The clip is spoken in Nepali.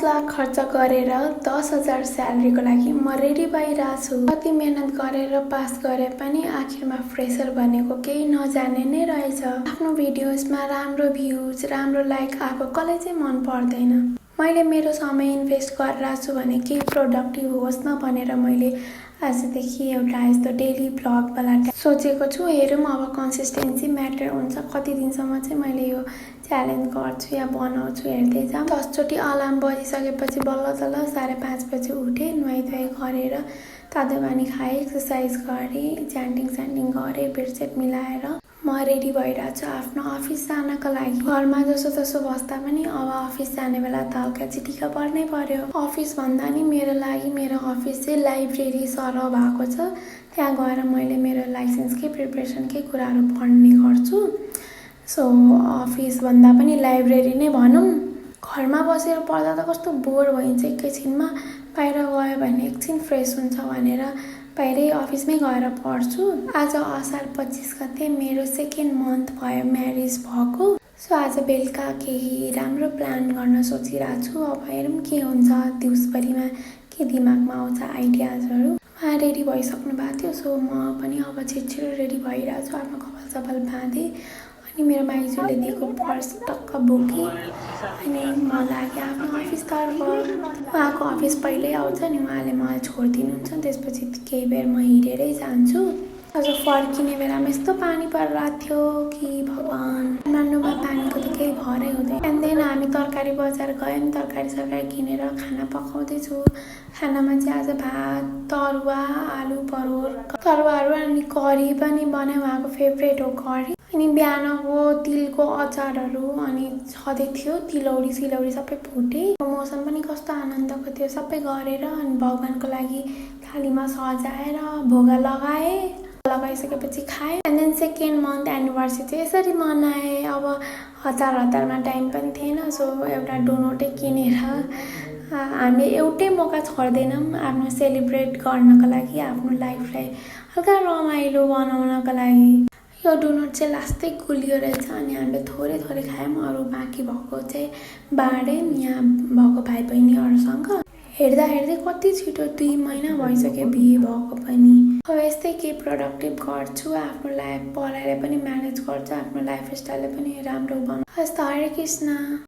लाख खर्च गरेर 10,000 स्यालेरीको लागि म रेडी भइरहेको छु। कति मेहनत गरेर पास गरे पनि आखिरमा फ्रेसर भनेको केही नजाने नै रहेछ। आफ्नो भिडियोजमा राम्रो भ्युज, राम्रो लाइक आएको कसलाई चाहिँ मन पर्दैन। मैले मेरो समय इन्भेस्ट गरिरहेको छु भने केही प्रोडक्टिभ होस् न भनेर मैले आजदेखि एउटा यस्तो डेली भ्लगवाला सोचेको छु। हेरौँ अब कन्सिस्टेन्सी म्याटर हुन्छ, कति दिनसम्म चाहिँ मैले यो च्यालेन्ज गर्छु या बनाउँछु हेर्दै जाऊँ। 10 चोटि अलार्म बजिसकेपछि बल्ल तल्ल 5:30 बजे उठेँ, नुहाइधुवाइ गरेर तातो पानी खाएँ, एक्सर्साइज गरेँ, च्यान्टिङ गरेँ, बेडसेट मिलाएर म रेडी भइरहेको छु आफ्नो अफिस जानको लागि। घरमा जसो तसो बस्दा पनि अब अफिस जाने बेला त हल्का चिटिक्क पर्नै पर्यो। अफिस भन्दा नि मेरो लागि मेरो अफिस चाहिँ लाइब्रेरी सरह भएको छ। त्यहाँ गएर मैले मेरो लाइसेन्सकै प्रिपरेसनकै कुराहरू पढ्ने गर्छु। सो अफिस भन्दा पनि लाइब्रेरी नै भनौँ। घरमा बसेर पढ्दा त कस्तो बोर भइन्छ एकैछिनमा, बाहिर गयो भने एकछिन फ्रेस हुन्छ भनेर बाहिरै अफिसमै गएर पढ्छु। आज असार 25 गते मेरो 2nd मन्थ भयो म्यारेज भएको। सो आज बेलुका केही राम्रो प्लान गर्न सोचिरहेको छु। अब हेरौँ के हुन्छ, दिउँसभरिमा के दिमागमा आउँछ आइडियाजहरू। उहाँ रेडी भइसक्नु भएको थियो, सो म पनि अब छिटो रेडी भइरहेको छु। आफ्नो कपाल सपाल बाँधेँ अनि मेरो माइजूले दिएको पर्स टक्क बोकेँ अनि म लागेँ आफ्नो अफिसतर्फ। उहाँको अफिस पहिल्यै आउँछ नि, उहाँले मलाई छोडिदिनुहुन्छ, त्यसपछि केही बेर म हिँडेरै जान्छु। आज फर्किने बेलामा यस्तो पानी परिरहेको थियो कि भगवान्, काठमाडौँमा पानीको त केही भरै हुँदैन। एन्ड देन हामी तरकारी बजार गयौँ, तरकारी सरकारी किनेर खाना पकाउँदैछु। खानामा चाहिँ आज भात, तरुवा, आलु परोर, तरुवाहरू अनि करी पनि बनायो। उहाँको फेभरेट हो करी। अनि बिहानको तिलको अचारहरू अनि छँदै थियो, तिलौरी सिलौरी सबै फुटे। मौसम पनि कस्तो आनन्दको थियो। सबै गरेर अनि भगवानको लागि थालीमा सजाएर भोगा लगाइसकेपछि खाएँ। And then 2nd month anniversary चाहिँ यसरी मनाएँ। अब हतारमा टाइम पनि थिएन, सो एउटा डोनटै किनेर हामीले एउटै मौका छोड्दैनौँ आफ्नो सेलिब्रेट गर्नको लागि, आफ्नो लाइफलाई हल्का रमाइलो बनाउनको लागि। यो डोनट चाहिँ लास्टै गुलियो रहेछ अनि हामीले थोरै खायौँ, अरू बाँकी भएको चाहिँ बाँड्यौँ यहाँ भएको भाइ बहिनीहरूसँग। हेर्दै कति छिटो 2 महिना भइसक्यो बिहे भएको पनि। अब यस्तै केही प्रोडक्टिभ गर्छु, आफ्नो लाइफ पढाइलाई पनि म्यानेज गर्छु, आफ्नो लाइफस्टाइललाई पनि राम्रो बनाउँछु। हस् त, हरे कृष्ण।